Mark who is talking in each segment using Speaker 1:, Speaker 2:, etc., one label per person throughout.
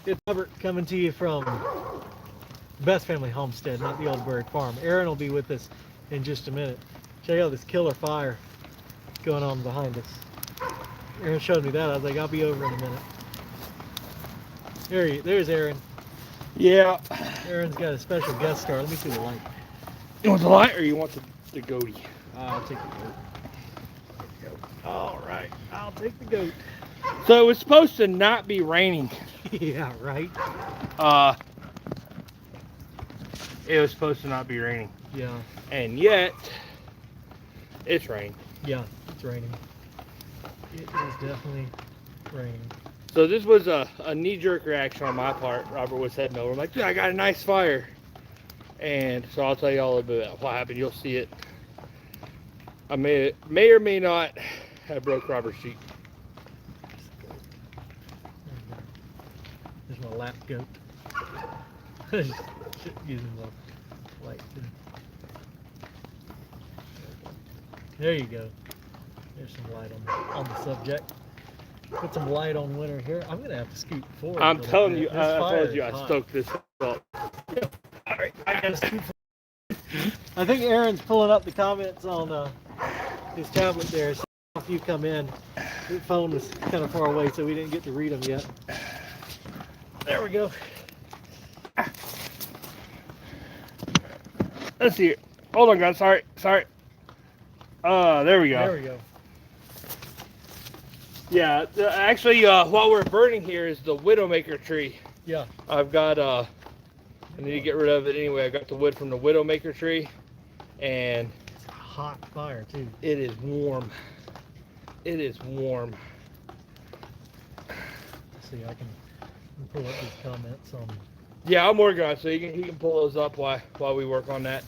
Speaker 1: It's Robert coming to you from Best Family Homestead, not the Old Bird Farm. Aaron will be with us in just a minute. Check out this killer fire going on behind us. Aaron showed me that. I was like, I'll be over in a minute. There's Aaron.
Speaker 2: Yeah.
Speaker 1: Aaron's got a special guest star. Let me see the light.
Speaker 2: You want the light or you want the goatee?
Speaker 1: I'll take the goat. All right, I'll take the goat.
Speaker 2: So it was supposed to not be raining.
Speaker 1: Yeah, right.
Speaker 2: It was supposed to not be raining.
Speaker 1: Yeah.
Speaker 2: And yet, it's raining.
Speaker 1: Yeah, it's raining. It is definitely raining.
Speaker 2: So this was a knee-jerk reaction on my part. Robert was heading over. I'm like, dude, I got a nice fire. And so I'll tell you all about what happened. You'll see it. I may or may not have broke Robert's Jeep.
Speaker 1: There's my lap goat. Using the light too. There you go. There's some light on the subject. Put some light on winter here. I'm gonna have to scoot forward.
Speaker 2: I'm telling you, I told you, I
Speaker 1: hot.
Speaker 2: stoked this up.
Speaker 1: All right, I gotta scoot forward. I think Aaron's pulling up the comments on his tablet there. So if you come in, the phone was kind of far away, so we didn't get to read them yet. There we go.
Speaker 2: Let's see it. Hold on, guys. Sorry. There we go.
Speaker 1: There we go.
Speaker 2: Yeah, actually, what we're burning here is the Widowmaker tree.
Speaker 1: Yeah.
Speaker 2: I've got, I need to get rid of it anyway. I got the wood from the Widowmaker tree, and
Speaker 1: it's a hot fire too.
Speaker 2: It is warm. It is warm.
Speaker 1: Let's see, I can pull up these comments on.
Speaker 2: Yeah, I'm working on it, so he can pull those up while we work on that.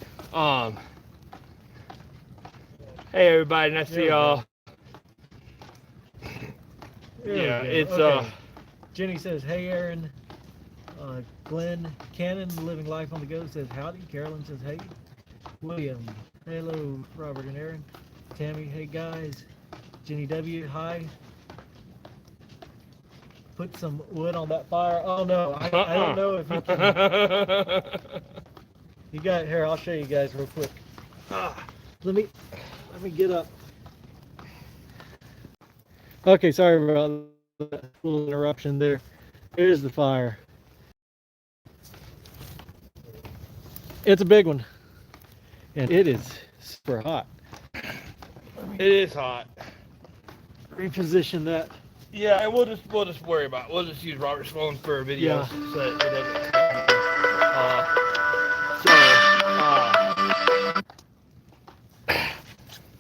Speaker 2: Hey everybody, nice to see y'all. Yeah, it's
Speaker 1: okay. Jenny says, "Hey Aaron." Glenn Cannon, Living Life on the Go, says howdy. Carolyn says, "Hey." William, hello. Robert and Aaron. Tammy, hey guys. Jenny W, hi. Put some wood on that fire. Oh no, I don't know if you can. You got here. I'll show you guys real quick. Let me get up. Okay, sorry about that little interruption there. Here's the fire. It's a big one, and it is super hot.
Speaker 2: It is hot.
Speaker 1: Reposition that.
Speaker 2: Yeah, and we'll just worry about it. We'll just use Robert's phone for videos,
Speaker 1: Yeah.
Speaker 2: So it doesn't.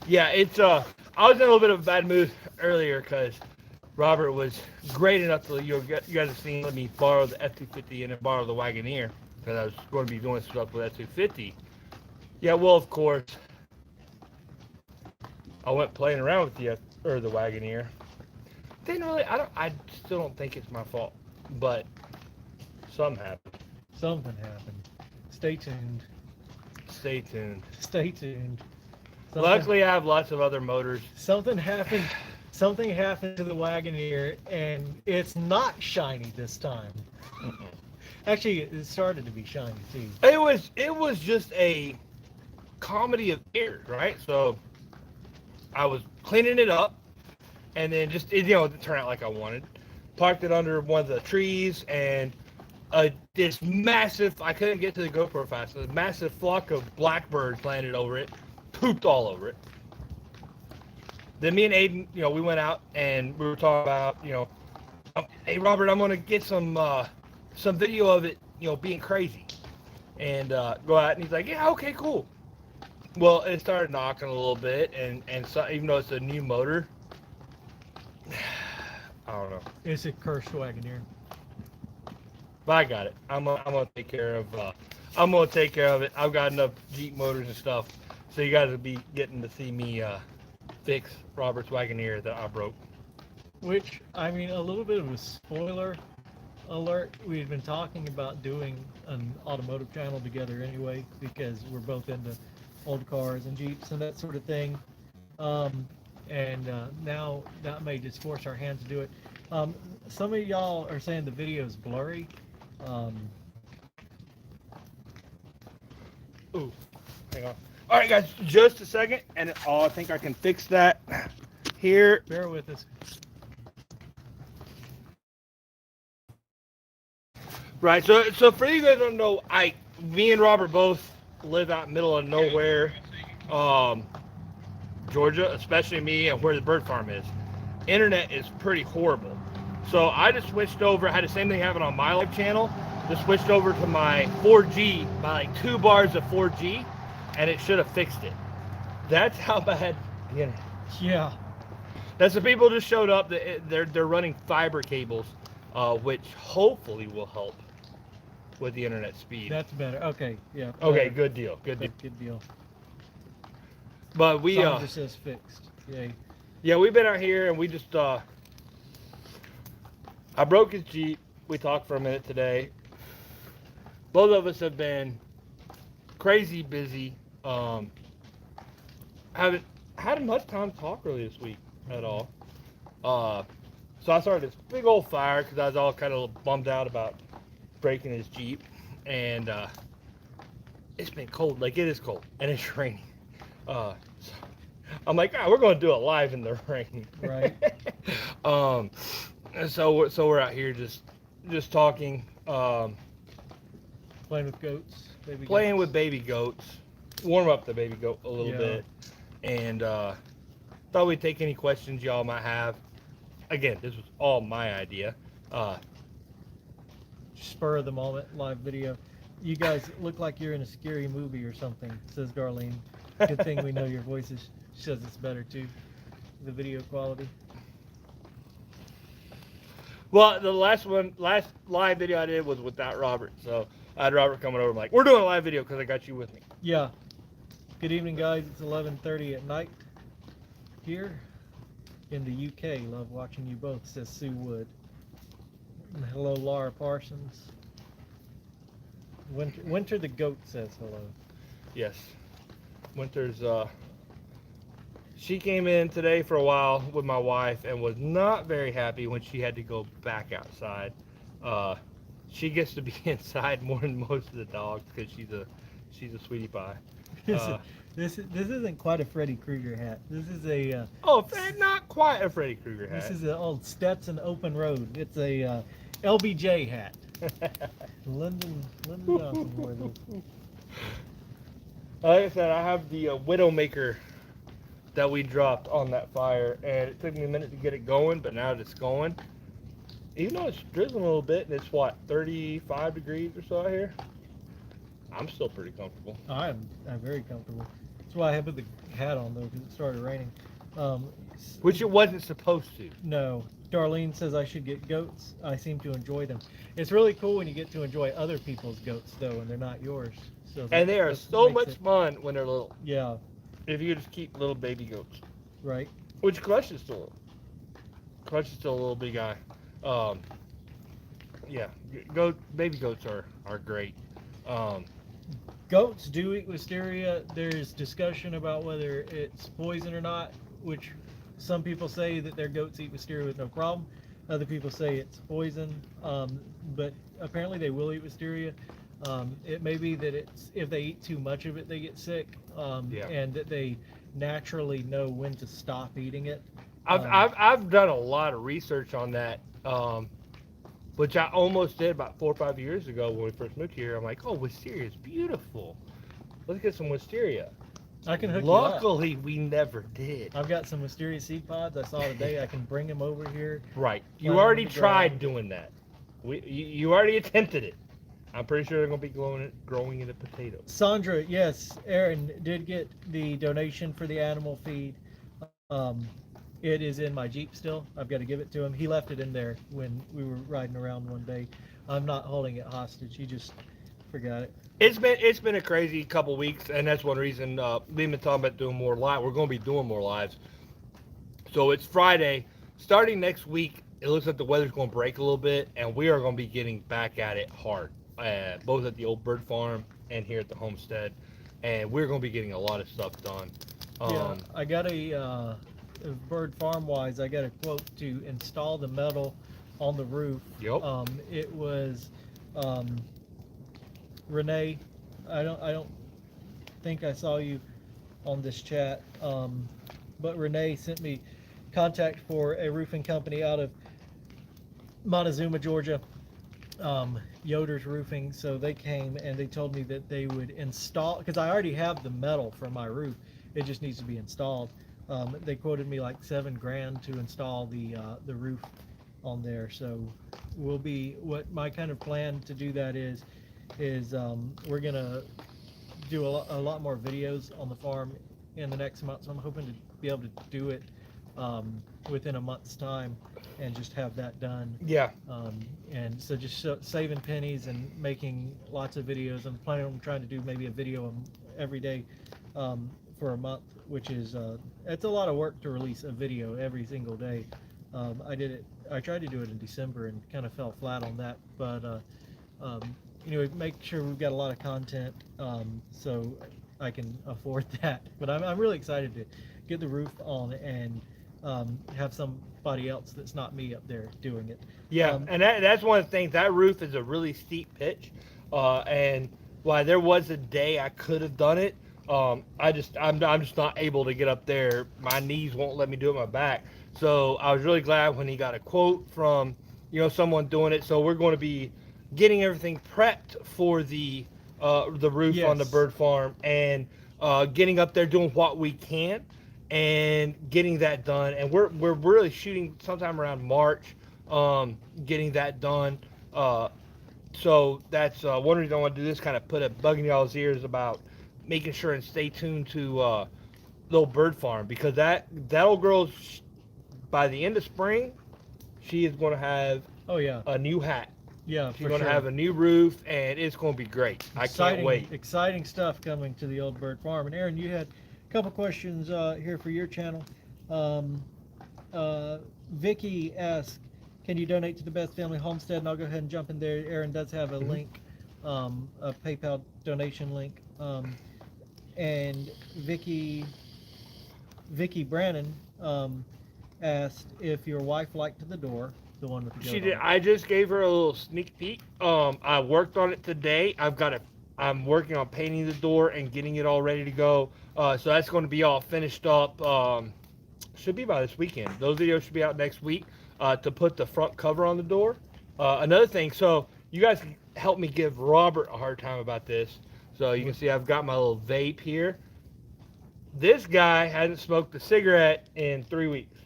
Speaker 2: Yeah, it's I was in a little bit of a bad mood earlier because Robert was great enough to you guys have seen let me borrow the F-250 and then borrow the Wagoneer because I was going to be doing stuff with F-250. Yeah, well, of course, I went playing around with the Wagoneer. Didn't really. I still don't think it's my fault, but something happened.
Speaker 1: Something happened. Stay tuned.
Speaker 2: Stay tuned.
Speaker 1: Stay tuned.
Speaker 2: Luckily, I have lots of other motors.
Speaker 1: Something happened. Something happened to the Wagoneer, and it's not shiny this time. Actually, it started to be shiny too.
Speaker 2: It was just a comedy of errors, right? So I was cleaning it up, and then just it didn't turn out like I wanted. Parked it under one of the trees, and this massive, I couldn't get to the GoPro fast, so a massive flock of blackbirds landed over it, pooped all over it. Then me and Aiden, we went out and we were talking about, hey Robert, I'm gonna get some video of it, being crazy, and go out. And he's like, yeah, okay, cool. Well, it started knocking a little bit, and so even though it's a new motor, I don't know.
Speaker 1: It's a cursed Wagoneer.
Speaker 2: But I got it. I'm gonna take care of. I'm gonna take care of it. I've got enough Jeep motors and stuff, so you guys will be getting to see me fix Robert's Wagoneer that I broke.
Speaker 1: Which, I mean, a little bit of a spoiler alert. We've been talking about doing an automotive channel together anyway, because we're both into old cars and Jeeps and that sort of thing. And now that may just force our hand to do it. Some of y'all are saying the video is blurry.
Speaker 2: Ooh, hang on. All right, guys, just a second, and I think I can fix that here.
Speaker 1: Bear with us.
Speaker 2: Right, so for you guys who don't know, me and Robert both live out middle of nowhere, Georgia, especially me, and where the bird farm is. Internet is pretty horrible. So I just switched over. I had the same thing happen on my live channel. Just switched over to my 4G, by like 2 bars of 4G, and it should have fixed it. That's how bad the internet.
Speaker 1: Yeah.
Speaker 2: That's the people just showed up. They're running fiber cables, which hopefully will help with the internet speed.
Speaker 1: That's better. Okay. Yeah.
Speaker 2: Okay, good deal. Good deal.
Speaker 1: Good deal.
Speaker 2: But we
Speaker 1: Sandra says fixed. Yay.
Speaker 2: yeah, we've been out here and we just I broke his Jeep. We talked for a minute today. Both of us have been crazy busy. Haven't had much time to talk really this week at all. So I started this big old fire because I was all kind of bummed out about breaking his Jeep, and it's been cold. Like, it is cold and it's raining. So I'm like, we're going to do it live in the rain.
Speaker 1: Right.
Speaker 2: And so we're out here just talking,
Speaker 1: Playing with goats.
Speaker 2: playing with baby goats, warm up the baby goat a little bit, and thought we'd take any questions y'all might have. Again, this was all my idea.
Speaker 1: Spur of the moment live video. You guys look like you're in a scary movie or something, says Darlene. Good thing we know your voices. She says it's better too. The video quality.
Speaker 2: Well, the last live video I did was without Robert, so I had Robert coming over. I'm like, we're doing a live video because I got you with me.
Speaker 1: Yeah. Good evening, guys. It's 11:30 at night here in the UK. Love watching you both, says Sue Wood. And hello, Laura Parsons. Winter the goat says hello.
Speaker 2: Yes, Winter's. She came in today for a while with my wife and was not very happy when she had to go back outside. She gets to be inside more than most of the dogs because she's a sweetie pie.
Speaker 1: This isn't quite a Freddy Krueger hat. This is a
Speaker 2: Not quite a Freddy Krueger hat.
Speaker 1: this is an old Stetson Open Road. It's a LBJ hat. Lyndon Johnson wore this.
Speaker 2: Like I said, I have the Widowmaker that we dropped on that fire, and it took me a minute to get it going, but now it's going. Even though it's drizzling a little bit, and it's what, 35 degrees or so out here, I'm still pretty comfortable.
Speaker 1: I'm very comfortable. That's why I put the hat on though, because it started raining.
Speaker 2: Which it wasn't supposed to.
Speaker 1: No. Darlene says I should get goats. I seem to enjoy them. It's really cool when you get to enjoy other people's goats though, and they're not yours. So
Speaker 2: And they are so much fun when they're little.
Speaker 1: Yeah.
Speaker 2: If you just keep little baby goats.
Speaker 1: Right.
Speaker 2: Which Clutch is still a little big guy. Yeah, baby goats are great.
Speaker 1: Goats do eat wisteria. There's discussion about whether it's poison or not, which some people say that their goats eat wisteria with no problem. Other people say it's poison, but apparently they will eat wisteria. It may be that it's if they eat too much of it, they get sick, and that they naturally know when to stop eating it.
Speaker 2: I've done a lot of research on that, which I almost did about 4 or 5 years ago when we first moved here. I'm like, oh, wisteria is beautiful. Let's get some wisteria.
Speaker 1: I can hook you up.
Speaker 2: Luckily, we never did.
Speaker 1: I've got some wisteria seed pods I saw today. I can bring them over here.
Speaker 2: Right. You already tried doing that. You already attempted it. I'm pretty sure they're going to be growing into potatoes.
Speaker 1: Sandra, yes, Aaron did get the donation for the animal feed. It is in my Jeep still. I've got to give it to him. He left it in there when we were riding around one day. I'm not holding it hostage. He just forgot it.
Speaker 2: It's been a crazy couple weeks, and that's one reason we've been talking about doing more live. We're going to be doing more lives. So it's Friday. Starting next week, it looks like the weather's going to break a little bit, and we are going to be getting back at it hard, both at the old bird farm and here at the homestead. And we're going to be getting a lot of stuff done.
Speaker 1: Yeah, I got bird farm wise, I got a quote to install the metal on the roof.
Speaker 2: Yep.
Speaker 1: It was Renee. I don't think I saw you on this chat, but Renee sent me contact for a roofing company out of Montezuma, Georgia, Yoder's Roofing. So they came and they told me that they would install, because I already have the metal for my roof, it just needs to be installed. They quoted me like $7,000 to install the roof on there. So we'll be, what my kind of plan to do that is we're gonna do a lot more videos on the farm in the next month. So I'm hoping to be able to do it within a month's time and just have that done.
Speaker 2: Yeah.
Speaker 1: And so just saving pennies and making lots of videos. I'm planning on trying to do maybe a video every day for a month, which is it's a lot of work to release a video every single day. I tried to do it in December and kind of fell flat on that, but anyway, make sure we've got a lot of content so I can afford that. But I'm really excited to get the roof on and have somebody else that's not me up there doing it.
Speaker 2: Yeah, and that's one of the things. That roof is a really steep pitch, and while there was a day I could have done it, I'm just not able to get up there. My knees won't let me do it. My back. So I was really glad when he got a quote from someone doing it. So we're going to be getting everything prepped for the roof on the bird farm and getting up there doing what we can and getting that done. And we're really shooting sometime around March, getting that done. So that's one reason I want to do this, kind of put a bug in y'all's ears about making sure and stay tuned to little bird farm, because that old girl's, by the end of spring, she is going to have a new hat.
Speaker 1: Yeah,
Speaker 2: she's going to have a new roof, and it's going to be great. I can't wait.
Speaker 1: Exciting stuff coming to the old bird farm. And Aaron, you had a couple questions here for your channel. Vicky asked, can you donate to the Best Family Homestead? And I'll go ahead and jump in there. Aaron does have a link, a PayPal donation link. And Vicky Brannon asked if your wife liked the door, the one with the
Speaker 2: She did. I just gave her a little sneak peek. I worked on it today. I'm working on painting the door and getting it all ready to go. So that's going to be all finished up. Should be by this weekend. Those videos should be out next week to put the front cover on the door. Another thing, so you guys can help me give Robert a hard time about this. So you can see I've got my little vape here. This guy hasn't smoked a cigarette in 3 weeks.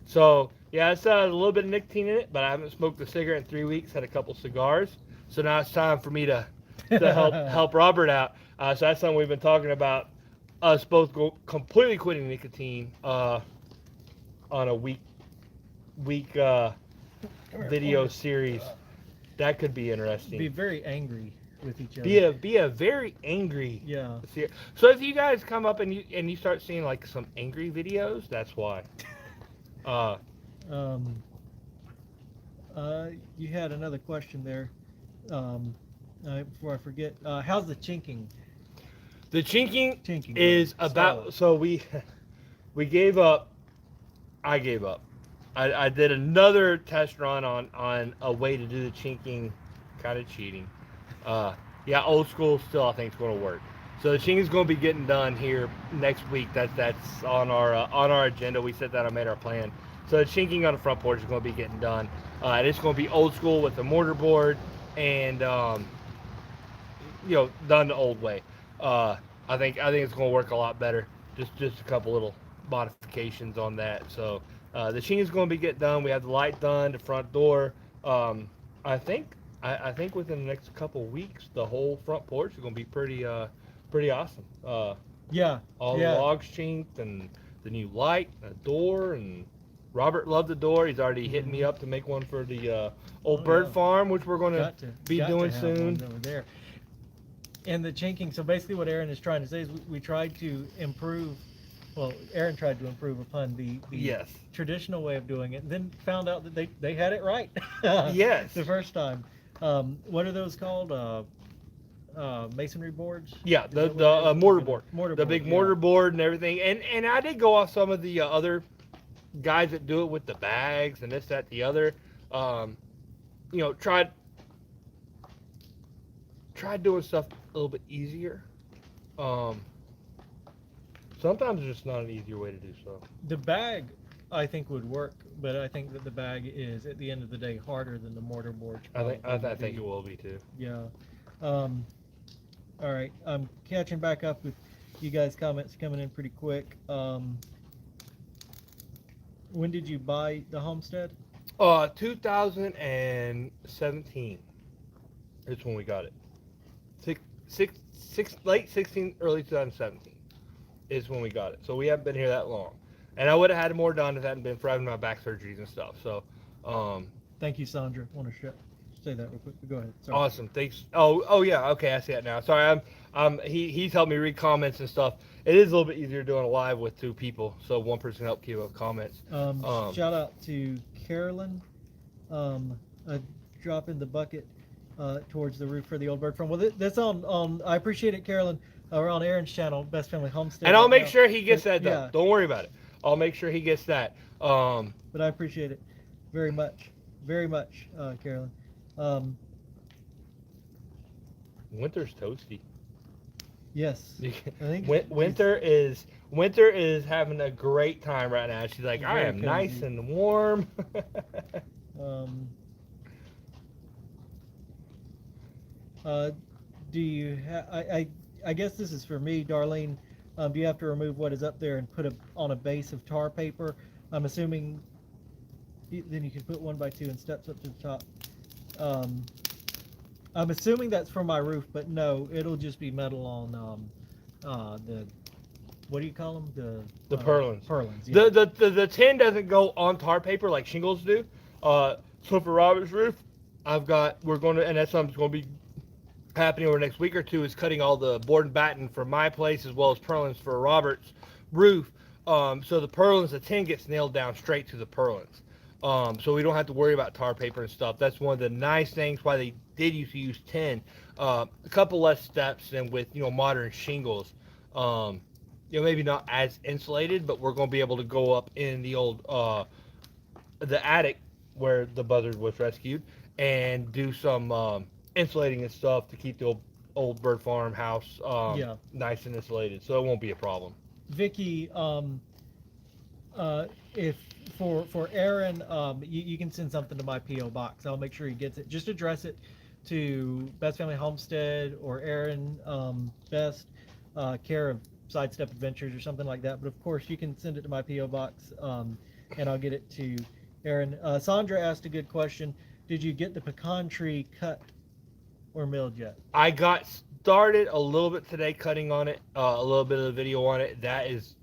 Speaker 2: So yeah, it's a little bit of nicotine in it, but I haven't smoked a cigarette in 3 weeks. Had a couple cigars. So now it's time for me to help Robert out. So that's something we've been talking about. Us both completely quitting nicotine on a week video series. That could be interesting.
Speaker 1: Be very angry with each other.
Speaker 2: Be a very angry.
Speaker 1: Yeah.
Speaker 2: So if you guys come up and you start seeing like some angry videos, that's why.
Speaker 1: You had another question there. Before I forget, how's the chinking?
Speaker 2: The chinking is about. So we gave up. I gave up. I did another test run on a way to do the chinking, kind of cheating. Yeah, old school still I think it's going to work. So the chinking is going to be getting done here next week. That's on our agenda. We set that. I made our plan. So the chinking on the front porch is going to be getting done. And it's going to be old school with the mortar board and done the old way. I think it's going to work a lot better. Just a couple little modifications on that. So the chinking is going to be getting done. We have the light done, the front door. I think within the next couple weeks, the whole front porch is going to be pretty awesome. All the logs chinked and the new light, the door, and Robert loved the door. He's already hitting me up to make one for the old bird farm, which we're going to be doing soon.
Speaker 1: Over there. And the chinking, so basically what Aaron is trying to say is we tried to improve, Aaron tried to improve upon the traditional way of doing it, and then found out that they had it right.
Speaker 2: Yes.
Speaker 1: The first time. What are those called? masonry boards.
Speaker 2: Yeah,
Speaker 1: Is
Speaker 2: the
Speaker 1: that what it is?
Speaker 2: mortar
Speaker 1: Okay,
Speaker 2: board,
Speaker 1: mortar
Speaker 2: the
Speaker 1: board,
Speaker 2: big
Speaker 1: yeah.
Speaker 2: mortar board and everything. And I did go off some of the other guys that do it with the bags and this, that, the other. Um, you know, tried doing stuff a little bit easier. Um, sometimes there's just not an easier way to do so.
Speaker 1: The bag, I think, would work, but I think that the bag is, at the end of the day, harder than the mortar board.
Speaker 2: I think it will be too.
Speaker 1: Yeah. Um, all right. I'm catching back up with you guys' comments coming in pretty quick. When did you buy the homestead?
Speaker 2: 2017 is when we got it. Late 16, early 2017 is when we got it. So we haven't been here that long. And I would have had more done if it hadn't been for having my back surgeries and stuff. So,
Speaker 1: Thank you, Sandra. Want to say that real quick? Go ahead. Sorry.
Speaker 2: awesome. Thanks. Oh yeah. Okay, I see it now. Sorry, he's helped me read comments and stuff. It is a little bit easier doing a live with two people, so one person help keep up comments.
Speaker 1: Shout out to Carolyn. A drop in the bucket towards the roof for the old bird farm. Well, that's on. I appreciate it, Carolyn. We're on Aaron's channel, Best Family Homestead.
Speaker 2: And I'll
Speaker 1: right
Speaker 2: make
Speaker 1: now.
Speaker 2: sure he gets that
Speaker 1: But,
Speaker 2: done.
Speaker 1: yeah.
Speaker 2: Don't worry about it. I'll make sure he gets that.
Speaker 1: But I appreciate it very much, Carolyn.
Speaker 2: Winter's toasty.
Speaker 1: Yes, I think
Speaker 2: Winter is having a great time right now. She's like, I
Speaker 1: Very
Speaker 2: am nice
Speaker 1: cozy.
Speaker 2: and warm.
Speaker 1: Do you I guess this is for me, Darlene. Do you have to remove what is up there and put on a base of tar paper? I'm assuming then you can put 1x2 and steps up to the top. I'm assuming that's for my roof, but no, it'll just be metal on the, what do you call them?
Speaker 2: The purlins.
Speaker 1: Purlins. Yeah.
Speaker 2: The tin doesn't go on tar paper like shingles do. So for Robert's roof, and that's something's going to be happening over the next week or two, is cutting all the board and batten for my place as well as purlins for Robert's roof. So the purlins, the tin gets nailed down straight to the purlins. So we don't have to worry about tar paper and stuff. That's one of the nice things why they did used to use tin. A couple less steps than with modern shingles. Maybe not as insulated, but we're going to be able to go up in the old the attic where the buzzard was rescued and do some insulating and stuff to keep the old bird farm house nice and insulated. So it won't be a problem.
Speaker 1: Vicky, if for Aaron, you can send something to my PO box. I'll make sure he gets it. Just address it to Best Family Homestead or Aaron Best, care of Sidestep Adventures or something like that. But of course, you can send it to my PO box, and I'll get it to Aaron. Sandra asked a good question. Did you get the pecan tree cut or milled yet?
Speaker 2: I got started a little bit today cutting on it, a little bit of the video on it. That is,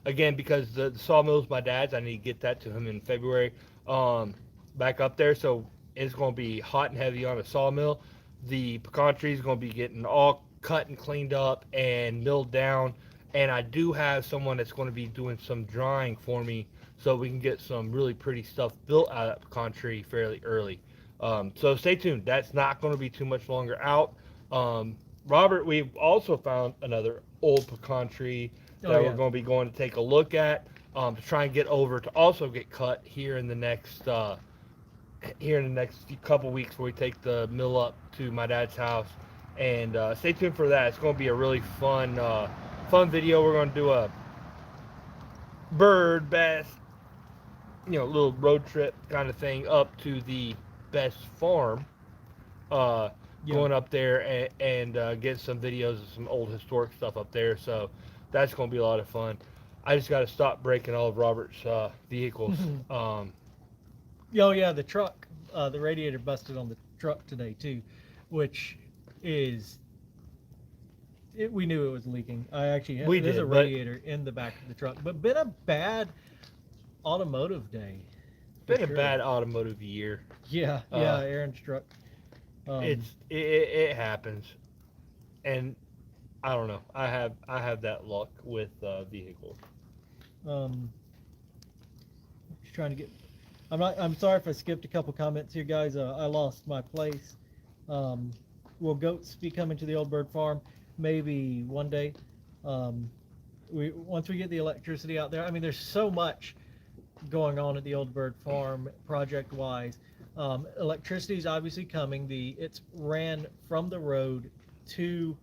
Speaker 2: again, because the sawmill is my dad's. I need to get that to him in February, back up there. So it's going to be hot and heavy on a sawmill. The pecan tree is going to be getting all cut and cleaned up and milled down. And I do have someone that's going to be doing some drying for me so we can get some really pretty stuff built out of that pecan tree fairly early. So stay tuned. That's not going to be too much longer out. Robert, we've also found another old pecan tree that we're going to be going to take a look at, to try and get over to also get cut here in the next couple weeks, where we take the mill up to my dad's house. And stay tuned for that. It's going to be a really fun video. We're going to do a bird best, little road trip kind of thing up to the Best farm, going up there and get some videos of some old historic stuff up there. So that's going to be a lot of fun. I just got to stop breaking all of Robert's vehicles.
Speaker 1: The truck, the radiator busted on the truck today too, which is, we knew it was leaking. There's a radiator in the back of the truck, but been a bad automotive day.
Speaker 2: Been a bad automotive year.
Speaker 1: Yeah, Aaron's truck.
Speaker 2: It happens, and I don't know. I have that luck with vehicles.
Speaker 1: Just trying to get. I'm sorry if I skipped a couple comments here, guys. I lost my place. will goats be coming to the old bird farm? Maybe one day. Once we get the electricity out there. I mean, there's so much going on at the old bird farm project wise. Electricity is obviously coming. It's ran from the road to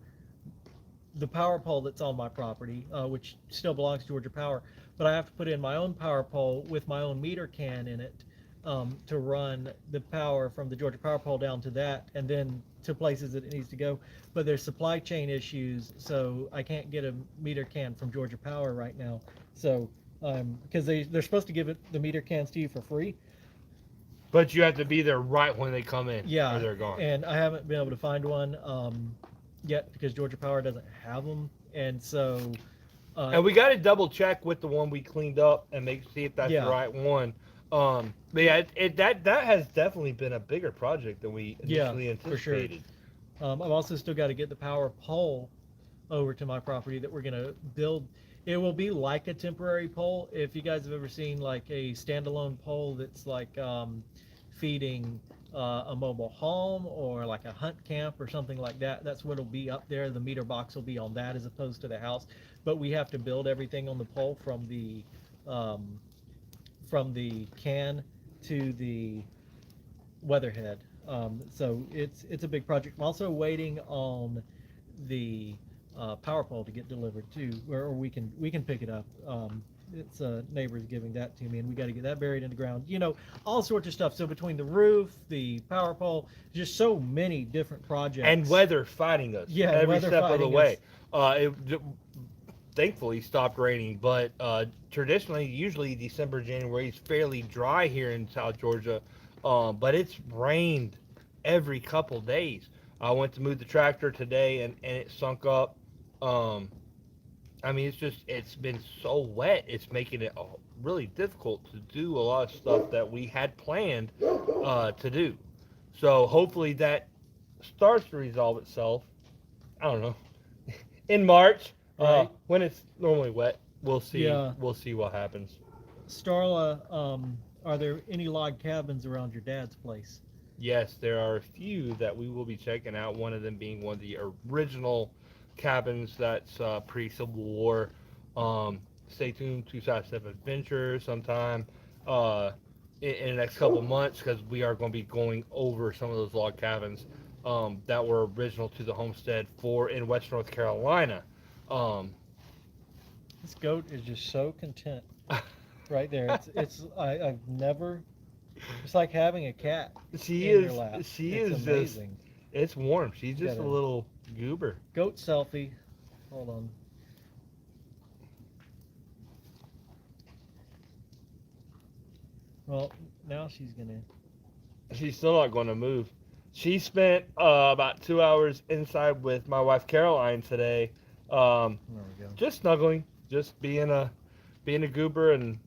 Speaker 1: the power pole that's on my property, which still belongs to Georgia Power, but I have to put in my own power pole with my own meter can in it, to run the power from the Georgia Power pole down to that, and then to places that it needs to go. But there's supply chain issues, so I can't get a meter can from Georgia Power right now. So because they're supposed to give the meter cans to you for free.
Speaker 2: But you have to be there right when they come in.
Speaker 1: Yeah,
Speaker 2: or they're gone.
Speaker 1: and I haven't been able to find one yet because Georgia Power doesn't have them, and so.
Speaker 2: And we got to double check with the one we cleaned up and see if that's
Speaker 1: Yeah.
Speaker 2: the right one. But yeah, that has definitely been a bigger project than we initially
Speaker 1: for sure.
Speaker 2: anticipated.
Speaker 1: I've also still got to get the power pole over to my property that we're going to build. It will be like a temporary pole. If you guys have ever seen like a standalone pole that's like feeding a mobile home or like a hunt camp or something like that, that's what will be up there. The meter box will be on that as opposed to the house. But we have to build everything on the pole from the can to the weatherhead. So it's a big project. I'm also waiting on the power pole to get delivered too, or we can pick it up. It's neighbors giving that to me, and we got to get that buried in the ground. You know, all sorts of stuff. So between the roof, the power pole, just so many different projects.
Speaker 2: And weather fighting us.
Speaker 1: Yeah,
Speaker 2: every
Speaker 1: weather
Speaker 2: step of the
Speaker 1: fighting
Speaker 2: way. It thankfully stopped raining, but traditionally, usually December, January is fairly dry here in South Georgia. But it's rained every couple days. I went to move the tractor today, and it sunk up. I mean, it's been so wet. It's making it really difficult to do a lot of stuff that we had planned to do. So hopefully that starts to resolve itself. I don't know. In March,
Speaker 1: Right.
Speaker 2: when it's normally wet, we'll see.
Speaker 1: Yeah.
Speaker 2: We'll see what happens.
Speaker 1: Starla, are there any log cabins around your dad's place?
Speaker 2: Yes, there are a few that we will be checking out. One of them being one of the original cabins that's pre-Civil War. Stay tuned to Side Step Adventure sometime in the next couple months, because we are going to be going over some of those log cabins that were original to the Homestead in West North Carolina.
Speaker 1: This goat is just so content right there. I've never. It's like having a cat.
Speaker 2: She
Speaker 1: in
Speaker 2: is.
Speaker 1: Your lap.
Speaker 2: She
Speaker 1: it's
Speaker 2: is
Speaker 1: amazing.
Speaker 2: It's warm. She's just a
Speaker 1: Gotta-
Speaker 2: little goober.
Speaker 1: Goat selfie. Hold on. Well, now she's gonna.
Speaker 2: She's still not going to move. She spent about 2 hours inside with my wife Caroline today,
Speaker 1: There we go.
Speaker 2: just snuggling, just being a goober and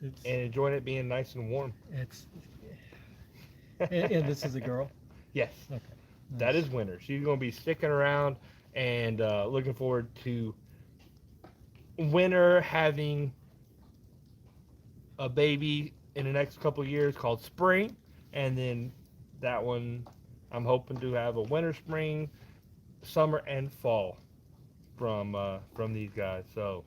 Speaker 1: It's
Speaker 2: enjoying it being nice and warm.
Speaker 1: it's. And this is a girl.
Speaker 2: Yes,
Speaker 1: Okay.
Speaker 2: that
Speaker 1: Nice.
Speaker 2: is winter. She's going to be sticking around and looking forward to winter, having a baby in the next couple of years called spring, and then that one I'm hoping to have a winter, spring, summer, and fall from these guys. So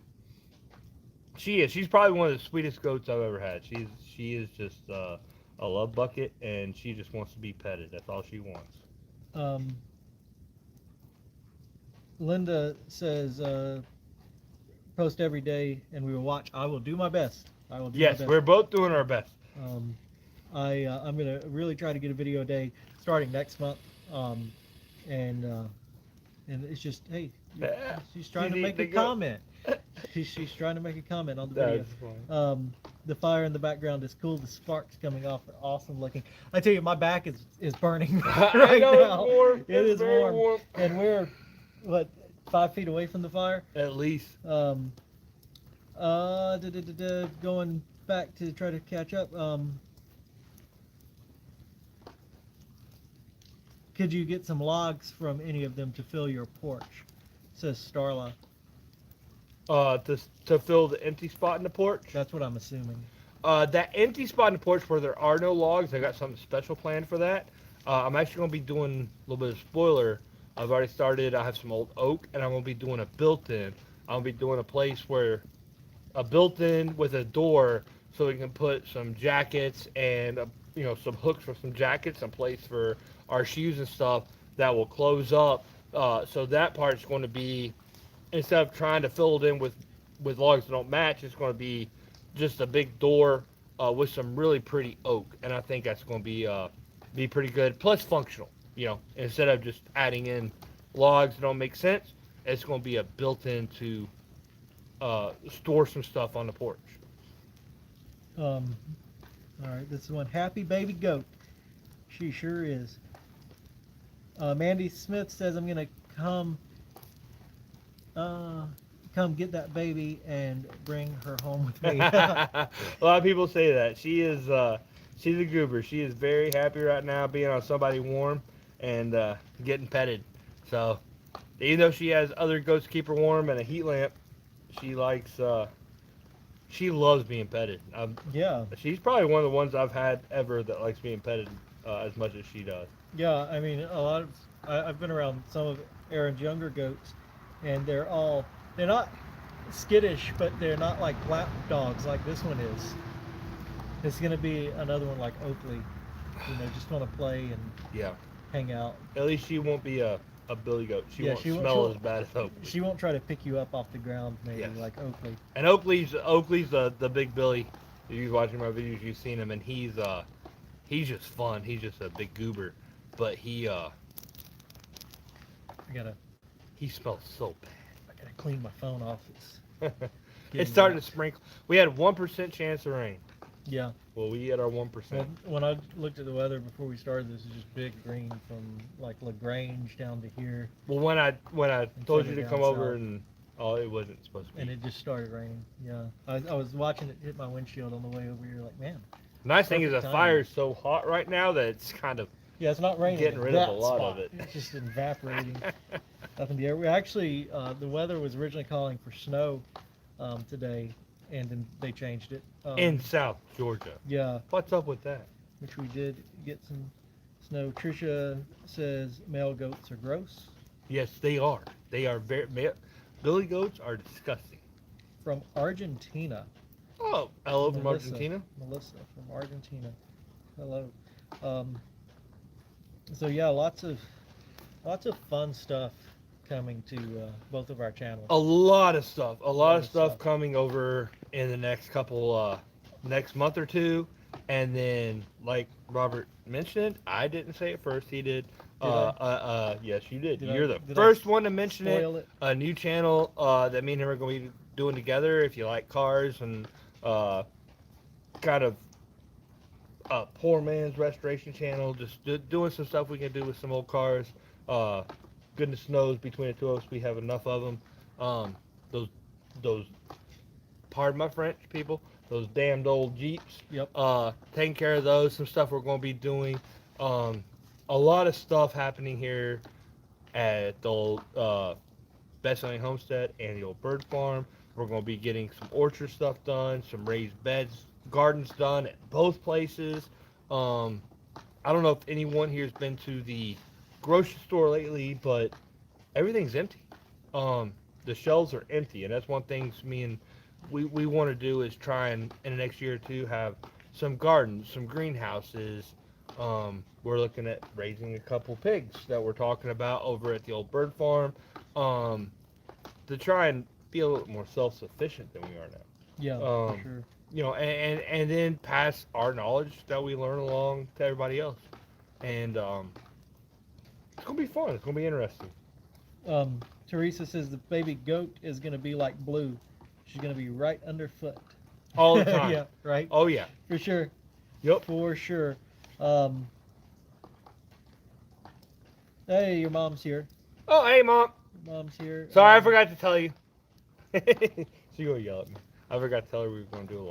Speaker 2: she's probably one of the sweetest goats I've ever had. She is just a love bucket, and she just wants to be petted. That's all she wants.
Speaker 1: Linda says, post every day and we will watch. I will do my best. I will do my
Speaker 2: Yes,
Speaker 1: best.
Speaker 2: we're both doing our best.
Speaker 1: I'm going to really try to get a video a day starting next month. And it's just, hey, she's trying to
Speaker 2: She's
Speaker 1: make a
Speaker 2: eating the goat.
Speaker 1: comment. She's trying to make a comment on the video.
Speaker 2: That's funny.
Speaker 1: The fire in the background is cool. The sparks coming off are awesome looking. I tell you, my back is burning
Speaker 2: I
Speaker 1: right
Speaker 2: know
Speaker 1: now.
Speaker 2: it's warm.
Speaker 1: It is
Speaker 2: very
Speaker 1: warm. And we're, what, 5 feet away from the fire?
Speaker 2: At least.
Speaker 1: Going back to try to catch up. Could you get some logs from any of them to fill your porch? Says Starla.
Speaker 2: To fill the empty spot in the porch.
Speaker 1: That's what I'm assuming.
Speaker 2: That empty spot in the porch where there are no logs, I got something special planned for that. I'm actually going to be doing a little bit of spoiler. I've already started. I have some old oak, and I'm going to be doing a built-in. I'm going to be doing a place where a built-in with a door, so we can put some jackets and some hooks for some jackets, some place for our shoes and stuff that will close up. So that part's going to be, instead of trying to fill it in with logs that don't match, it's going to be just a big door with some really pretty oak, and I think that's going to be pretty good. Plus functional, instead of just adding in logs that don't make sense, it's going to be a built-in to store some stuff on the porch.
Speaker 1: All right, this is one. Happy baby goat. She sure is. Mandy Smith says I'm gonna come get that baby and bring her home with me.
Speaker 2: A lot of people say that. She's a goober. She is very happy right now being on somebody warm and getting petted. So even though she has other goats to keep her warm and a heat lamp, she loves being petted.
Speaker 1: Yeah.
Speaker 2: She's probably one of the ones I've had ever that likes being petted as much as she does.
Speaker 1: Yeah, I mean, I've been around some of Aaron's younger goats, and they're not skittish, but they're not like lap dogs like this one is. It's gonna be another one like Oakley, just want to play and
Speaker 2: Yeah.
Speaker 1: hang out.
Speaker 2: At least she won't be a billy goat. She won't
Speaker 1: she
Speaker 2: smell as bad as Oakley.
Speaker 1: She won't try to pick you up off the ground, maybe
Speaker 2: Yes.
Speaker 1: like Oakley.
Speaker 2: And Oakley's the big billy. If you're watching my videos, you've seen him, and he's just fun. He's just a big goober, but he smells so
Speaker 1: I gotta clean my phone off.
Speaker 2: bad.
Speaker 1: Getting
Speaker 2: It's starting
Speaker 1: wet.
Speaker 2: to sprinkle. We had 1% chance of rain.
Speaker 1: Yeah.
Speaker 2: Well, we had our 1%.
Speaker 1: When I looked at the weather before we started, this is just big green from like LaGrange down to here,
Speaker 2: Well, when I told you to
Speaker 1: down
Speaker 2: come over
Speaker 1: south.
Speaker 2: and it wasn't supposed to be.
Speaker 1: and it just started raining. Yeah, I was watching it hit my windshield on the way over here. Like, man.
Speaker 2: Nice thing is the
Speaker 1: perfect
Speaker 2: fire is so hot right now that it's kind of
Speaker 1: Yeah, it's not raining.
Speaker 2: getting
Speaker 1: in
Speaker 2: rid of
Speaker 1: that
Speaker 2: a lot
Speaker 1: spot.
Speaker 2: of it.
Speaker 1: It's just evaporating up in the air. We actually, the weather was originally calling for snow today, and then they changed it.
Speaker 2: In South Georgia.
Speaker 1: Yeah,
Speaker 2: What's up with that?
Speaker 1: which we did get some snow. Trisha says male goats are gross.
Speaker 2: Yes, they are. They are billy goats are disgusting.
Speaker 1: From Argentina.
Speaker 2: Oh, hello from
Speaker 1: Melissa.
Speaker 2: Argentina.
Speaker 1: Melissa from Argentina. Hello. So yeah, lots of fun stuff coming to both of our channels.
Speaker 2: A lot of stuff. A lot of
Speaker 1: of
Speaker 2: stuff
Speaker 1: stuff.
Speaker 2: coming over in the next next month or two. And then, like Robert mentioned, I didn't say it first. He did. Yes, you did.
Speaker 1: Did
Speaker 2: You're
Speaker 1: I-
Speaker 2: the
Speaker 1: did I
Speaker 2: first one to mention
Speaker 1: Spoil
Speaker 2: it.
Speaker 1: it.
Speaker 2: A new channel that me and him are going to be doing together. If you like cars and kind of a poor man's restoration channel, just doing some stuff we can do with some old cars. Goodness knows, between the two of us, we have enough of them. Those, pardon my French, people, those damned old Jeeps.
Speaker 1: Yep.
Speaker 2: Taking care of those, some stuff we're going to be doing. A lot of stuff happening here at the old best-selling Homestead and the old bird farm. We're going to be getting some orchard stuff done, some raised beds, gardens done at both places. I don't know if anyone here has been to the grocery store lately, but everything's empty. The shelves are empty, and that's one thing we want to do is try and in the next year or two have some gardens, some greenhouses. We're looking at raising a couple pigs that we're talking about over at the old bird farm, to try and be a little more self-sufficient than we are now.
Speaker 1: Yeah, for sure.
Speaker 2: And then pass our knowledge that we learn along to everybody else. And it's gonna be fun. It's gonna be interesting.
Speaker 1: Teresa says the baby goat is gonna be like Blue. She's gonna be right underfoot.
Speaker 2: All the time.
Speaker 1: Yeah, right.
Speaker 2: Oh yeah.
Speaker 1: For sure.
Speaker 2: Yep.
Speaker 1: For sure. Hey, your mom's here.
Speaker 2: Oh hey mom.
Speaker 1: Your mom's here.
Speaker 2: Sorry, I forgot to tell you. She gonna yell at me. I forgot to tell her we were gonna do a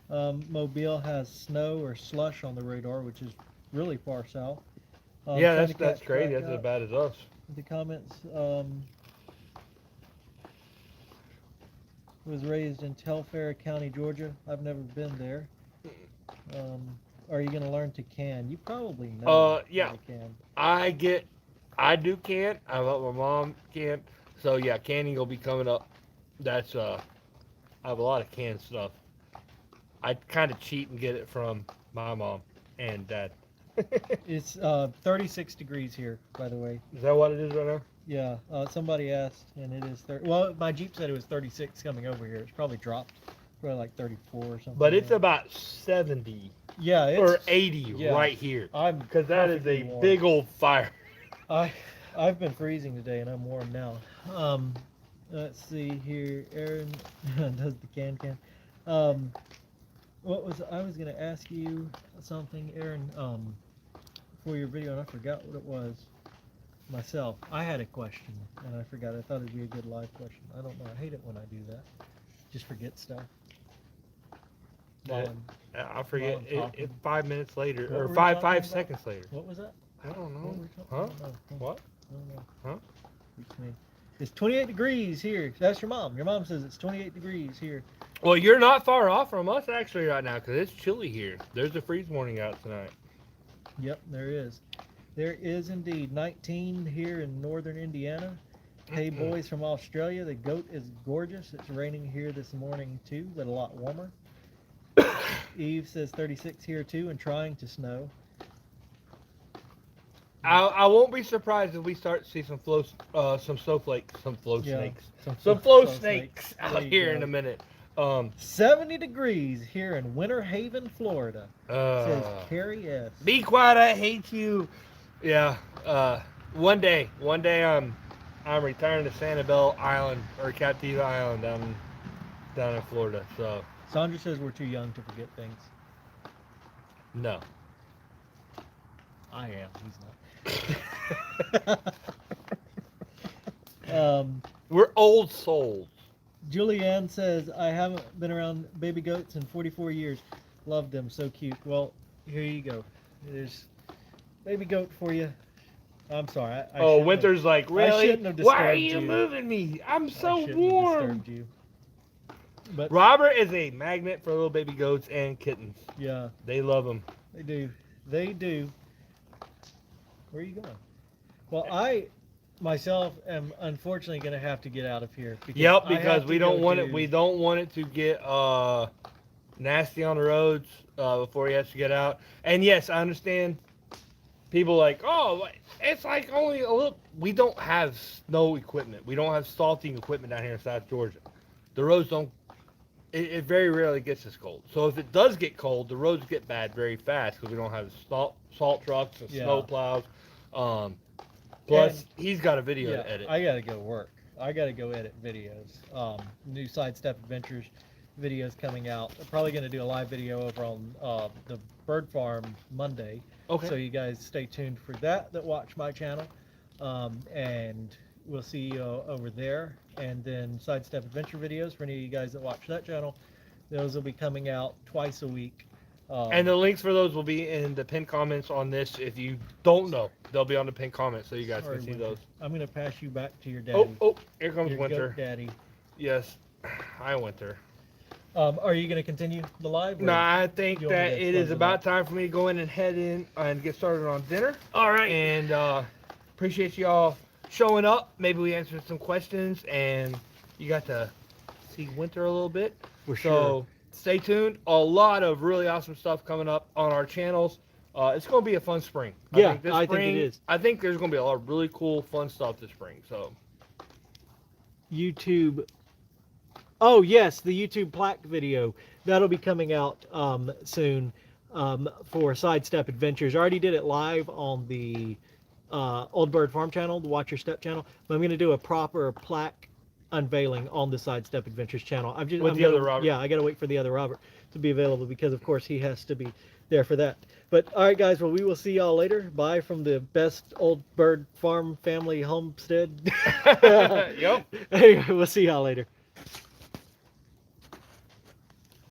Speaker 2: live.
Speaker 1: Mobile has snow or slush on the radar, which is really far south.
Speaker 2: Yeah,
Speaker 1: Trying to
Speaker 2: that's
Speaker 1: catch
Speaker 2: crazy.
Speaker 1: back
Speaker 2: That's as
Speaker 1: up.
Speaker 2: bad as us.
Speaker 1: The comments was raised in Telfair County, Georgia. I've never been there. are you gonna learn to can? You probably know.
Speaker 2: Yeah.
Speaker 1: how to can.
Speaker 2: I do can. I let my mom can. So yeah, canning will be coming up. That's I have a lot of canned stuff. I kind of cheat and get it from my mom and dad.
Speaker 1: It's 36 degrees here, by the way.
Speaker 2: Is that what it is right now?
Speaker 1: Yeah. Somebody asked, and it is 30. Well, my Jeep said it was 36 coming over here. It's probably dropped, probably like 34 or something.
Speaker 2: But it's
Speaker 1: like
Speaker 2: about 70
Speaker 1: yeah,
Speaker 2: or 80
Speaker 1: yeah.
Speaker 2: right here.
Speaker 1: I'm
Speaker 2: Because that is a
Speaker 1: perfectly warm.
Speaker 2: big old fire.
Speaker 1: I've been freezing today, and I'm warm now. Let's see here. Aaron does the can. What was I was gonna ask you something, Aaron? For your video, and I forgot what it was. Myself, I had a question, and I forgot. I thought it'd be a good live question. I don't know. I hate it when I do that. Just forget stuff. While I'm-
Speaker 2: I forget.
Speaker 1: While I'm
Speaker 2: It 5 minutes later,
Speaker 1: What
Speaker 2: or
Speaker 1: were we
Speaker 2: five
Speaker 1: talking about?
Speaker 2: seconds later.
Speaker 1: What was that?
Speaker 2: I don't
Speaker 1: What were
Speaker 2: know.
Speaker 1: we talking-
Speaker 2: Huh?
Speaker 1: I don't know.
Speaker 2: What?
Speaker 1: I don't know.
Speaker 2: Huh?
Speaker 1: Beats me. It's 28 degrees here. That's your mom. Your mom says it's 28 degrees here.
Speaker 2: Well, you're not far off from us actually right now because it's chilly here. There's a freeze warning out tonight.
Speaker 1: Yep, there is. There is indeed 19 here in northern Indiana. Hey, boys from Australia, the goat is gorgeous. It's raining here this morning too, but a lot warmer. Eve says 36 here too and trying to snow.
Speaker 2: I won't be surprised if we start to see some some snowflakes, some
Speaker 1: Yeah,
Speaker 2: snakes,
Speaker 1: some
Speaker 2: some
Speaker 1: flow
Speaker 2: flow snakes
Speaker 1: There
Speaker 2: out
Speaker 1: you
Speaker 2: here
Speaker 1: go.
Speaker 2: in a minute.
Speaker 1: 70 degrees here in Winter Haven, Florida. Says
Speaker 2: Uh,
Speaker 1: Carrie S.
Speaker 2: be quiet, I hate you. Yeah. One day, I'm retiring to Sanibel Island or Captiva Island down in Florida. So
Speaker 1: Sandra says we're too young to forget things.
Speaker 2: no.
Speaker 1: I am. He's not.
Speaker 2: We're old souls.
Speaker 1: Julianne says, I haven't been around baby goats in 44 years. Love them, so cute. Well, here you go. There's baby goat for you. I'm sorry. I
Speaker 2: Oh,
Speaker 1: shouldn't
Speaker 2: Winter's like,
Speaker 1: I
Speaker 2: really?
Speaker 1: shouldn't have
Speaker 2: Why are
Speaker 1: disturbed
Speaker 2: you
Speaker 1: you.
Speaker 2: moving me? I'm
Speaker 1: have,
Speaker 2: so
Speaker 1: I shouldn't
Speaker 2: warm.
Speaker 1: have disturbed you. But
Speaker 2: Robert is a magnet for little baby goats and kittens.
Speaker 1: yeah,
Speaker 2: They love them.
Speaker 1: they do. They do. Where are you going? Well, I myself am unfortunately going to have to get out of here.
Speaker 2: Yep,
Speaker 1: I
Speaker 2: because
Speaker 1: have
Speaker 2: we
Speaker 1: to
Speaker 2: don't
Speaker 1: go
Speaker 2: want it.
Speaker 1: do-
Speaker 2: We don't want it to get nasty on the roads before he has to get out. And yes, I understand. People like, oh, it's like only a little. We don't have snow equipment. We don't have salting equipment down here in South Georgia. The roads don't. It very rarely gets this cold. So if it does get cold, the roads get bad very fast because we don't have salt trucks and
Speaker 1: Yeah.
Speaker 2: snow plows. Plus,
Speaker 1: And-
Speaker 2: he's got a video
Speaker 1: Yeah,
Speaker 2: to edit.
Speaker 1: I gotta go work. I gotta go edit videos. New Sidestep Adventures videos coming out. I'm probably gonna do a live video over on the Bird Farm Monday.
Speaker 2: Okay.
Speaker 1: So you guys stay tuned for that watch my channel. And we'll see you over there. And then Sidestep Adventure videos for any of you guys that watch that channel. Those will be coming out twice a week.
Speaker 2: And the links for those will be in the pinned comments on this. If you don't know, they'll be on the pinned comments so you guys
Speaker 1: Sorry,
Speaker 2: can see
Speaker 1: Winter.
Speaker 2: those.
Speaker 1: I'm gonna pass you back to your daddy.
Speaker 2: Oh, here comes
Speaker 1: your
Speaker 2: Winter.
Speaker 1: goat daddy.
Speaker 2: Yes. Hi, Winter.
Speaker 1: Are you gonna continue the live? or-
Speaker 2: No, I think
Speaker 1: you want me
Speaker 2: that
Speaker 1: to
Speaker 2: it
Speaker 1: close
Speaker 2: is
Speaker 1: it
Speaker 2: about
Speaker 1: up?
Speaker 2: time for me to go in and head in and get started on dinner. All right. And appreciate y'all showing up. Maybe we answered some questions and you got to see Winter a little bit.
Speaker 1: For
Speaker 2: So stay tuned. A lot of really awesome stuff coming up on our channels. It's going to be a fun spring.
Speaker 1: Yeah,
Speaker 2: I think
Speaker 1: it is.
Speaker 2: I think there's going to be a lot of really cool, fun stuff this spring. So
Speaker 1: YouTube. Oh yes, the YouTube Plaque video that'll be coming out soon for Sidestep Adventures. I already did it live on the Old Bird Farm channel, the Watch Your Step channel. But I'm going to do a proper Plaque unveiling on the Sidestep Adventures channel. I'm
Speaker 2: With the other Robert.
Speaker 1: Yeah, I got to wait for the other Robert to be available because of course he has to be there for that. But all right, guys. Well, we will see y'all later. Bye from the best Old Bird Farm family homestead.
Speaker 2: Yep.
Speaker 1: Anyway, we'll see y'all later.